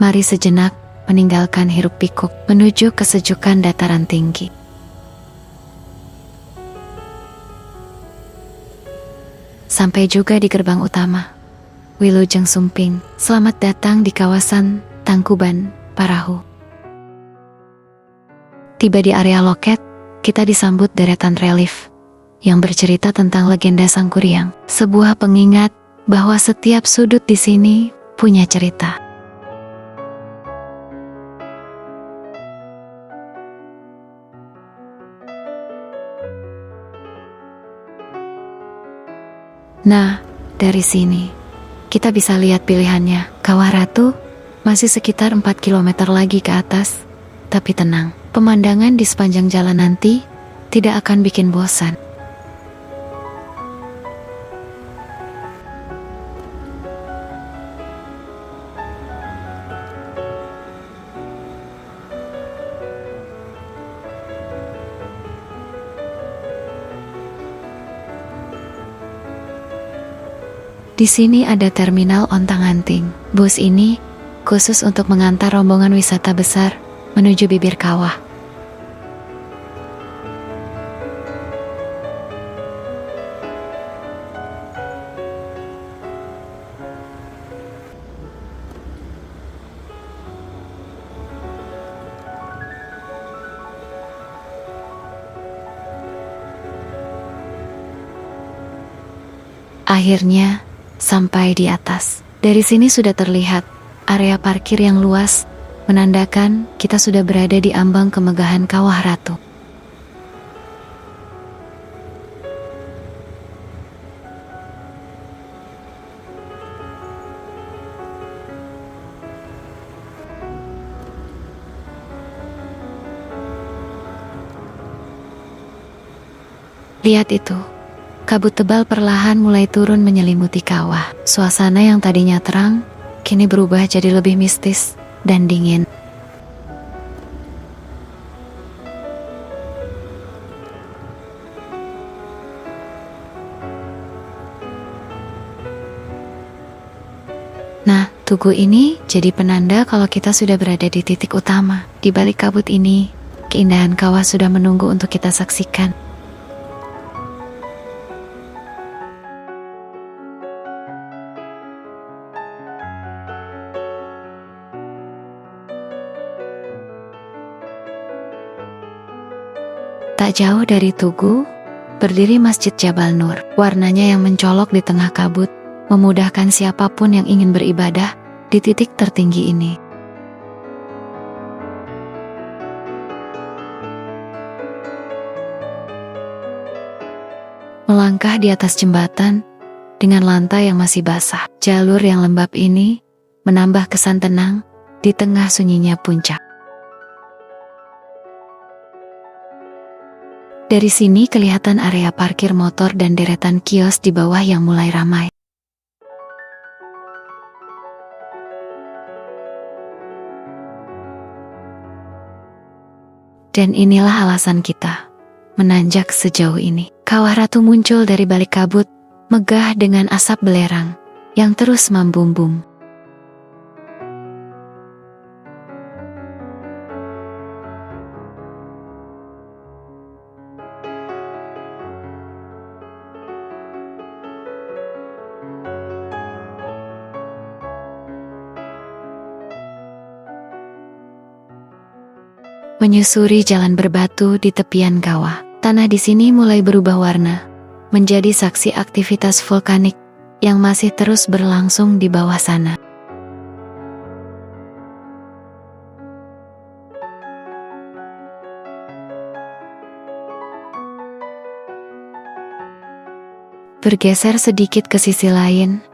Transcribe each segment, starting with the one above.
Mari sejenak meninggalkan hiruk pikuk menuju kesejukan dataran tinggi. Sampai juga di gerbang utama Wilujeng Sumping. Selamat datang di kawasan Tangkuban Parahu. Tiba di area loket, kita disambut deretan relief yang bercerita tentang legenda Sangkuriang, sebuah pengingat bahwa setiap sudut di sini punya cerita. Nah, dari sini kita bisa lihat pilihannya. Kawah Ratu masih sekitar 4 km lagi ke atas, tapi tenang, pemandangan di sepanjang jalan nanti tidak akan bikin bosan. Di sini ada terminal Ontang-Anting. Bus ini khusus untuk mengantar rombongan wisata besar menuju bibir kawah. Akhirnya sampai di atas. Dari sini sudah terlihat area parkir yang luas, menandakan kita sudah berada di ambang kemegahan Kawah Ratu. Lihat itu. Kabut tebal perlahan mulai turun menyelimuti kawah. Suasana yang tadinya terang, kini berubah jadi lebih mistis dan dingin. Nah, tugu ini jadi penanda kalau kita sudah berada di titik utama. Di balik kabut ini, keindahan kawah sudah menunggu untuk kita saksikan. Tak jauh dari tugu, berdiri Masjid Jabal Nur. Warnanya yang mencolok di tengah kabut, memudahkan siapapun yang ingin beribadah di titik tertinggi ini. Melangkah di atas jembatan, dengan lantai yang masih basah, jalur yang lembab ini menambah kesan tenang di tengah sunyinya puncak. Dari sini kelihatan area parkir motor dan deretan kios di bawah yang mulai ramai. Dan inilah alasan kita menanjak sejauh ini. Kawah Ratu muncul dari balik kabut, megah dengan asap belerang yang terus membumbung. Menyusuri jalan berbatu di tepian kawah, tanah di sini mulai berubah warna, menjadi saksi aktivitas vulkanik yang masih terus berlangsung di bawah sana. Bergeser sedikit ke sisi lain,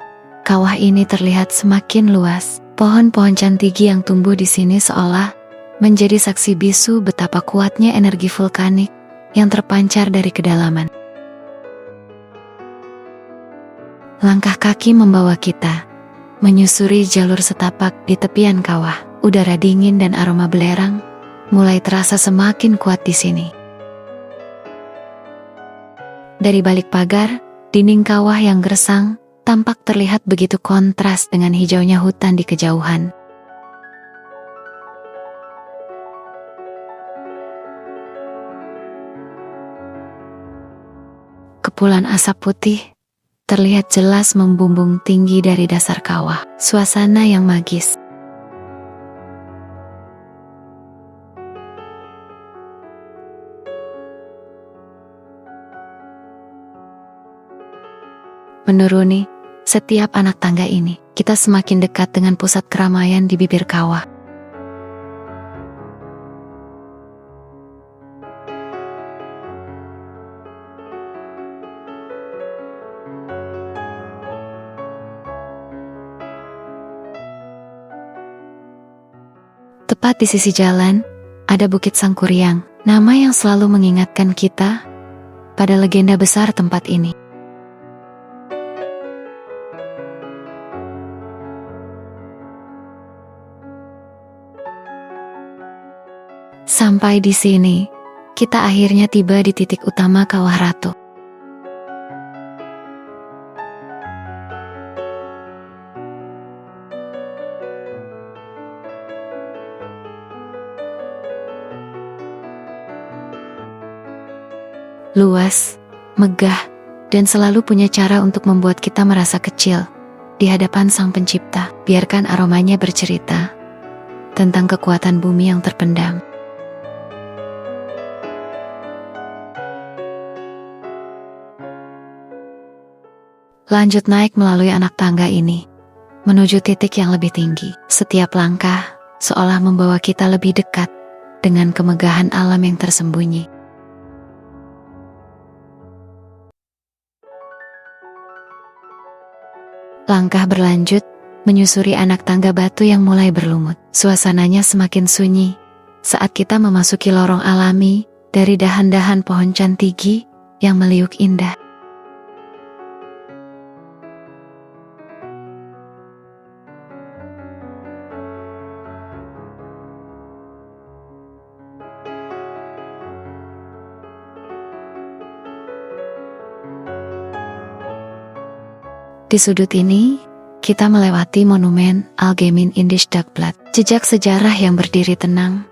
kawah ini terlihat semakin luas. Pohon-pohon cantigi yang tumbuh di sini seolah menjadi saksi bisu betapa kuatnya energi vulkanik yang terpancar dari kedalaman. Langkah kaki membawa kita menyusuri jalur setapak di tepian kawah. Udara dingin dan aroma belerang mulai terasa semakin kuat di sini. Dari balik pagar, dinding kawah yang gersang tampak terlihat begitu kontras dengan hijaunya hutan di kejauhan. Kepulan asap putih terlihat jelas membumbung tinggi dari dasar kawah. Suasana yang magis. Menuruni setiap anak tangga ini, kita semakin dekat dengan pusat keramaian di bibir kawah. Tepat di sisi jalan, ada Bukit Sangkuriang, nama yang selalu mengingatkan kita pada legenda besar tempat ini. Sampai di sini, kita akhirnya tiba di titik utama Kawah Ratu. Luas, megah, dan selalu punya cara untuk membuat kita merasa kecil di hadapan Sang Pencipta. Biarkan aromanya bercerita tentang kekuatan bumi yang terpendam. Lanjut naik melalui anak tangga ini, menuju titik yang lebih tinggi. Setiap langkah seolah membawa kita lebih dekat dengan kemegahan alam yang tersembunyi. Langkah berlanjut, menyusuri anak tangga batu yang mulai berlumut. Suasananya semakin sunyi saat kita memasuki lorong alami dari dahan-dahan pohon cantigi yang meliuk indah. Di sudut ini, kita melewati monumen Algemeen Indisch Dagblad, jejak sejarah yang berdiri tenang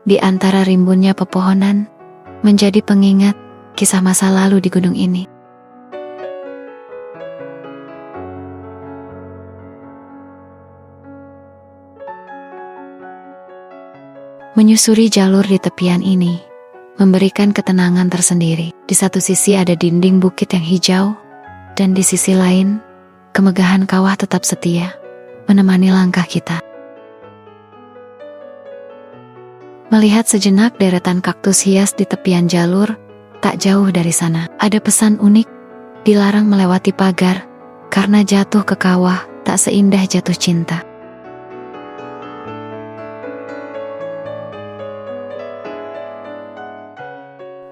di antara rimbunnya pepohonan, menjadi pengingat kisah masa lalu di gunung ini. Menyusuri jalur di tepian ini memberikan ketenangan tersendiri. Di satu sisi ada dinding bukit yang hijau, dan di sisi lain kemegahan kawah tetap setia menemani langkah kita. Melihat sejenak deretan kaktus hias di tepian jalur, tak jauh dari sana ada pesan unik: dilarang melewati pagar, karena jatuh ke kawah tak seindah jatuh cinta.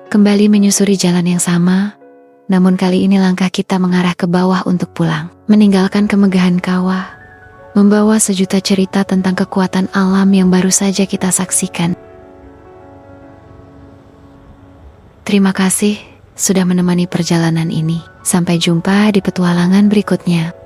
Kembali menyusuri jalan yang sama, namun kali ini langkah kita mengarah ke bawah untuk pulang, meninggalkan kemegahan kawah, membawa sejuta cerita tentang kekuatan alam yang baru saja kita saksikan. Terima kasih sudah menemani perjalanan ini. Sampai jumpa di petualangan berikutnya.